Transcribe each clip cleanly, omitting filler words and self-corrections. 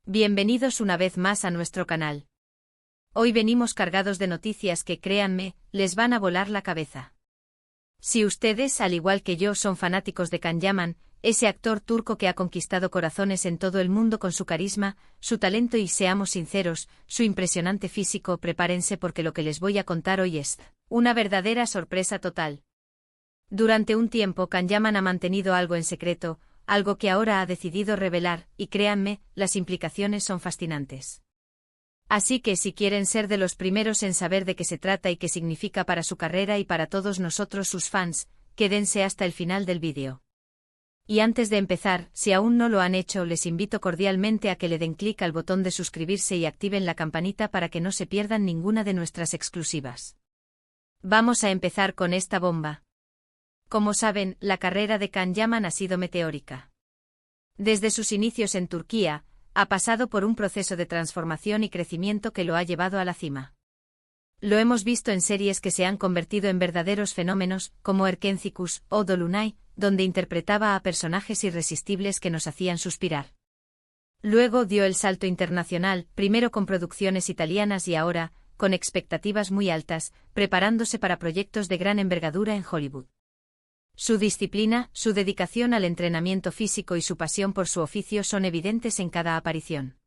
Bienvenidos una vez más a nuestro canal. Hoy venimos cargados de noticias que, créanme, les van a volar la cabeza. Si ustedes, al igual que yo, son fanáticos de Can Yaman, ese actor turco que ha conquistado corazones en todo el mundo con su carisma, su talento y, seamos sinceros, su impresionante físico, prepárense porque lo que les voy a contar hoy es una verdadera sorpresa total. Durante un tiempo Can Yaman ha mantenido algo en secreto, algo que ahora ha decidido revelar, y créanme, las implicaciones son fascinantes. Así que si quieren ser de los primeros en saber de qué se trata y qué significa para su carrera y para todos nosotros sus fans, quédense hasta el final del vídeo. Y antes de empezar, si aún no lo han hecho, les invito cordialmente a que le den clic al botón de suscribirse y activen la campanita para que no se pierdan ninguna de nuestras exclusivas. Vamos a empezar con esta bomba. Como saben, la carrera de Can Yaman ha sido meteórica. Desde sus inicios en Turquía, ha pasado por un proceso de transformación y crecimiento que lo ha llevado a la cima. Lo hemos visto en series que se han convertido en verdaderos fenómenos, como Erkencikus o Dolunay, donde interpretaba a personajes irresistibles que nos hacían suspirar. Luego dio el salto internacional, primero con producciones italianas y ahora, con expectativas muy altas, preparándose para proyectos de gran envergadura en Hollywood. Su disciplina, su dedicación al entrenamiento físico y su pasión por su oficio son evidentes en cada aparición.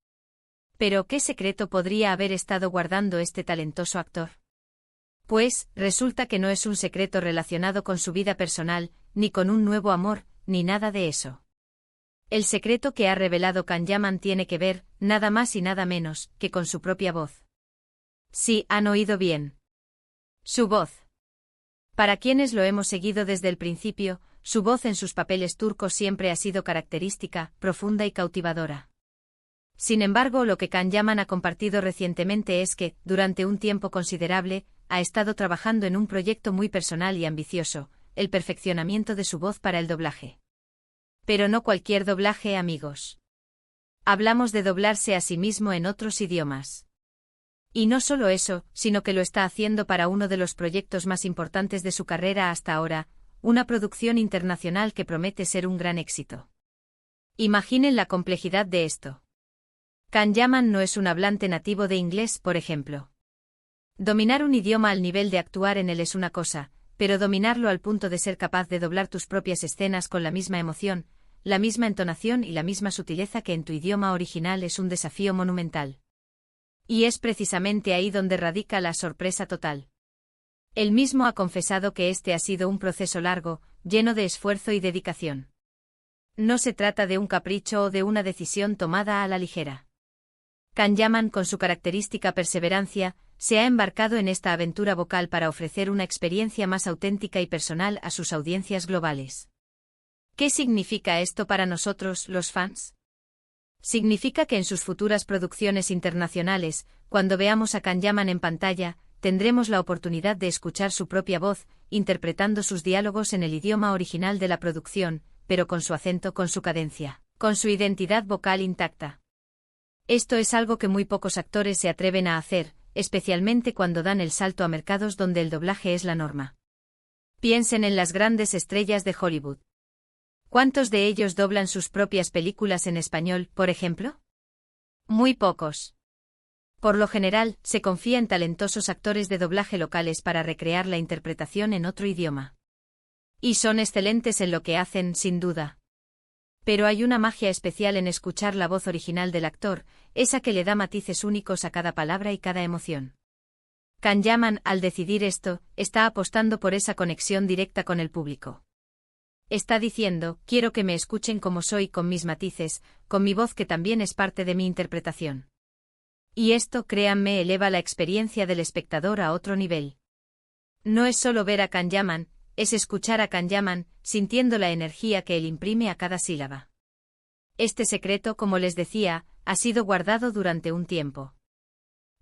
Pero, ¿qué secreto podría haber estado guardando este talentoso actor? Pues, resulta que no es un secreto relacionado con su vida personal, ni con un nuevo amor, ni nada de eso. El secreto que ha revelado Can Yaman tiene que ver, nada más y nada menos, que con su propia voz. Sí, han oído bien. Su voz. Para quienes lo hemos seguido desde el principio, su voz en sus papeles turcos siempre ha sido característica, profunda y cautivadora. Sin embargo, lo que Can Yaman ha compartido recientemente es que, durante un tiempo considerable, ha estado trabajando en un proyecto muy personal y ambicioso, el perfeccionamiento de su voz para el doblaje. Pero no cualquier doblaje, amigos. Hablamos de doblarse a sí mismo en otros idiomas. Y no solo eso, sino que lo está haciendo para uno de los proyectos más importantes de su carrera hasta ahora, una producción internacional que promete ser un gran éxito. Imaginen la complejidad de esto. Can Yaman no es un hablante nativo de inglés, por ejemplo. Dominar un idioma al nivel de actuar en él es una cosa, pero dominarlo al punto de ser capaz de doblar tus propias escenas con la misma emoción, la misma entonación y la misma sutileza que en tu idioma original es un desafío monumental. Y es precisamente ahí donde radica la sorpresa total. Él mismo ha confesado que este ha sido un proceso largo, lleno de esfuerzo y dedicación. No se trata de un capricho o de una decisión tomada a la ligera. Can Yaman, con su característica perseverancia, se ha embarcado en esta aventura vocal para ofrecer una experiencia más auténtica y personal a sus audiencias globales. ¿Qué significa esto para nosotros, los fans? Significa que en sus futuras producciones internacionales, cuando veamos a Can Yaman en pantalla, tendremos la oportunidad de escuchar su propia voz, interpretando sus diálogos en el idioma original de la producción, pero con su acento, con su cadencia, con su identidad vocal intacta. Esto es algo que muy pocos actores se atreven a hacer, especialmente cuando dan el salto a mercados donde el doblaje es la norma. Piensen en las grandes estrellas de Hollywood. ¿Cuántos de ellos doblan sus propias películas en español, por ejemplo? Muy pocos. Por lo general, se confía en talentosos actores de doblaje locales para recrear la interpretación en otro idioma. Y son excelentes en lo que hacen, sin duda. Pero hay una magia especial en escuchar la voz original del actor, esa que le da matices únicos a cada palabra y cada emoción. Can Yaman, al decidir esto, está apostando por esa conexión directa con el público. Está diciendo, quiero que me escuchen como soy, con mis matices, con mi voz que también es parte de mi interpretación. Y esto, créanme, eleva la experiencia del espectador a otro nivel. No es solo ver a Can Yaman, es escuchar a Can Yaman, sintiendo la energía que él imprime a cada sílaba. Este secreto, como les decía, ha sido guardado durante un tiempo.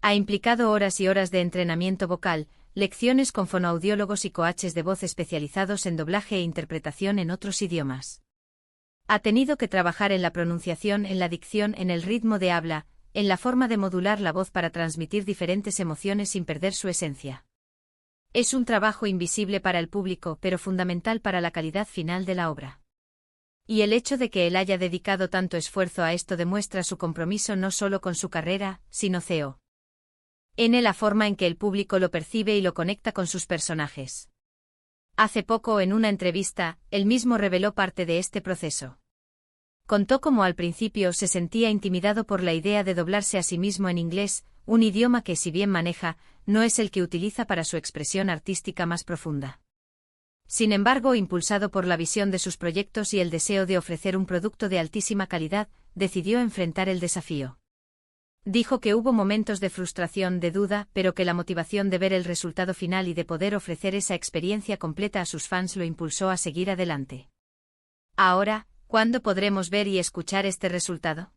Ha implicado horas y horas de entrenamiento vocal, lecciones con fonoaudiólogos y coaches de voz especializados en doblaje e interpretación en otros idiomas. Ha tenido que trabajar en la pronunciación, en la dicción, en el ritmo de habla, en la forma de modular la voz para transmitir diferentes emociones sin perder su esencia. Es un trabajo invisible para el público, pero fundamental para la calidad final de la obra. Y el hecho de que él haya dedicado tanto esfuerzo a esto demuestra su compromiso no solo con su carrera, sino en la forma en que el público lo percibe y lo conecta con sus personajes. Hace poco, en una entrevista, él mismo reveló parte de este proceso. Contó cómo al principio se sentía intimidado por la idea de doblarse a sí mismo en inglés, un idioma que, si bien maneja, no es el que utiliza para su expresión artística más profunda. Sin embargo, impulsado por la visión de sus proyectos y el deseo de ofrecer un producto de altísima calidad, decidió enfrentar el desafío. Dijo que hubo momentos de frustración, de duda, pero que la motivación de ver el resultado final y de poder ofrecer esa experiencia completa a sus fans lo impulsó a seguir adelante. Ahora, ¿cuándo podremos ver y escuchar este resultado?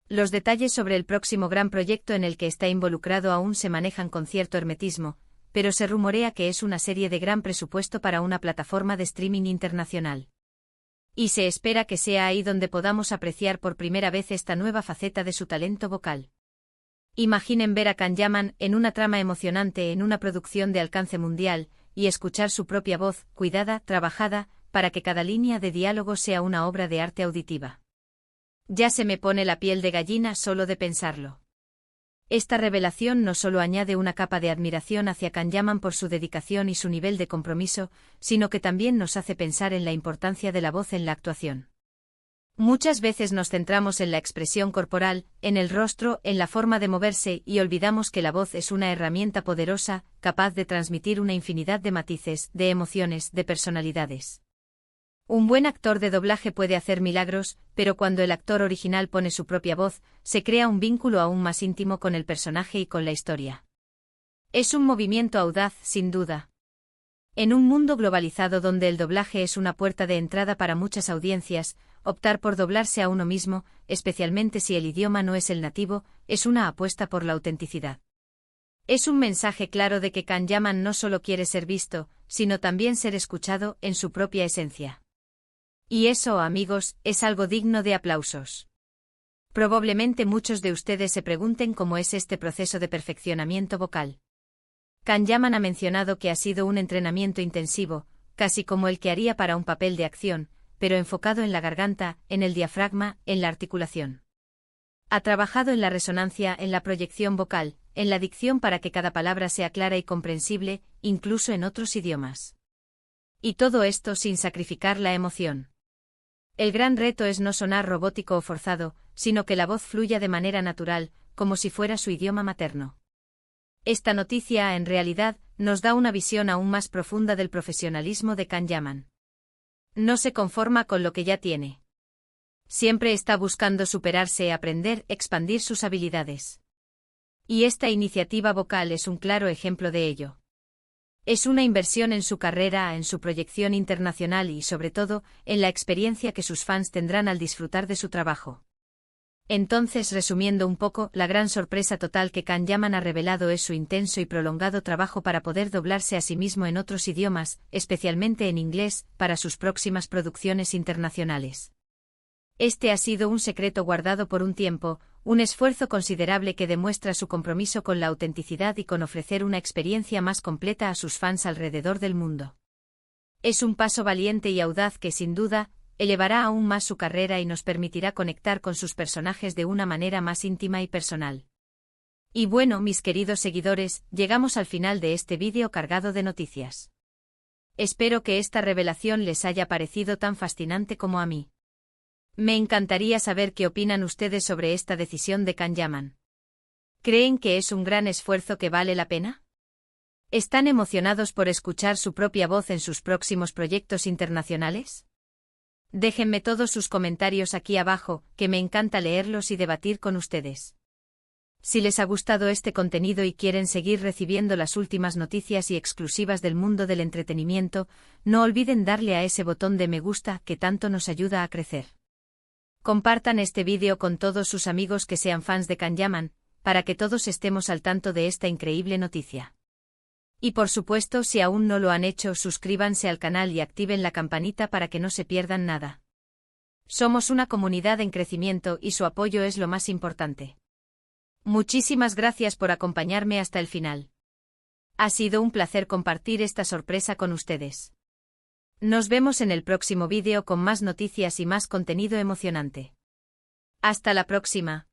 Los detalles sobre el próximo gran proyecto en el que está involucrado aún se manejan con cierto hermetismo, pero se rumorea que es una serie de gran presupuesto para una plataforma de streaming internacional. Y se espera que sea ahí donde podamos apreciar por primera vez esta nueva faceta de su talento vocal. Imaginen ver a Kanyaman en una trama emocionante en una producción de alcance mundial, y escuchar su propia voz, cuidada, trabajada, para que cada línea de diálogo sea una obra de arte auditiva. Ya se me pone la piel de gallina solo de pensarlo. Esta revelación no solo añade una capa de admiración hacia Kanyaman por su dedicación y su nivel de compromiso, sino que también nos hace pensar en la importancia de la voz en la actuación. Muchas veces nos centramos en la expresión corporal, en el rostro, en la forma de moverse y olvidamos que la voz es una herramienta poderosa, capaz de transmitir una infinidad de matices, de emociones, de personalidades. Un buen actor de doblaje puede hacer milagros, pero cuando el actor original pone su propia voz, se crea un vínculo aún más íntimo con el personaje y con la historia. Es un movimiento audaz, sin duda. En un mundo globalizado donde el doblaje es una puerta de entrada para muchas audiencias, optar por doblarse a uno mismo, especialmente si el idioma no es el nativo, es una apuesta por la autenticidad. Es un mensaje claro de que Kanyaman no solo quiere ser visto, sino también ser escuchado en su propia esencia. Y eso, amigos, es algo digno de aplausos. Probablemente muchos de ustedes se pregunten cómo es este proceso de perfeccionamiento vocal. Kanyaman ha mencionado que ha sido un entrenamiento intensivo, casi como el que haría para un papel de acción, pero enfocado en la garganta, en el diafragma, en la articulación. Ha trabajado en la resonancia, en la proyección vocal, en la dicción para que cada palabra sea clara y comprensible, incluso en otros idiomas. Y todo esto sin sacrificar la emoción. El gran reto es no sonar robótico o forzado, sino que la voz fluya de manera natural, como si fuera su idioma materno. Esta noticia, en realidad, nos da una visión aún más profunda del profesionalismo de Kanyaman. No se conforma con lo que ya tiene. Siempre está buscando superarse, aprender, expandir sus habilidades. Y esta iniciativa vocal es un claro ejemplo de ello. Es una inversión en su carrera, en su proyección internacional y, sobre todo, en la experiencia que sus fans tendrán al disfrutar de su trabajo. Entonces, resumiendo un poco, la gran sorpresa total que Kanyaman ha revelado es su intenso y prolongado trabajo para poder doblarse a sí mismo en otros idiomas, especialmente en inglés, para sus próximas producciones internacionales. Este ha sido un secreto guardado por un tiempo, un esfuerzo considerable que demuestra su compromiso con la autenticidad y con ofrecer una experiencia más completa a sus fans alrededor del mundo. Es un paso valiente y audaz que, sin duda, elevará aún más su carrera y nos permitirá conectar con sus personajes de una manera más íntima y personal. Y bueno, mis queridos seguidores, llegamos al final de este vídeo cargado de noticias. Espero que esta revelación les haya parecido tan fascinante como a mí. Me encantaría saber qué opinan ustedes sobre esta decisión de Kanyaman. ¿Creen que es un gran esfuerzo que vale la pena? ¿Están emocionados por escuchar su propia voz en sus próximos proyectos internacionales? Déjenme todos sus comentarios aquí abajo, que me encanta leerlos y debatir con ustedes. Si les ha gustado este contenido y quieren seguir recibiendo las últimas noticias y exclusivas del mundo del entretenimiento, no olviden darle a ese botón de me gusta que tanto nos ayuda a crecer. Compartan este vídeo con todos sus amigos que sean fans de Kanyaman, para que todos estemos al tanto de esta increíble noticia. Y por supuesto, si aún no lo han hecho, suscríbanse al canal y activen la campanita para que no se pierdan nada. Somos una comunidad en crecimiento y su apoyo es lo más importante. Muchísimas gracias por acompañarme hasta el final. Ha sido un placer compartir esta sorpresa con ustedes. Nos vemos en el próximo vídeo con más noticias y más contenido emocionante. Hasta la próxima.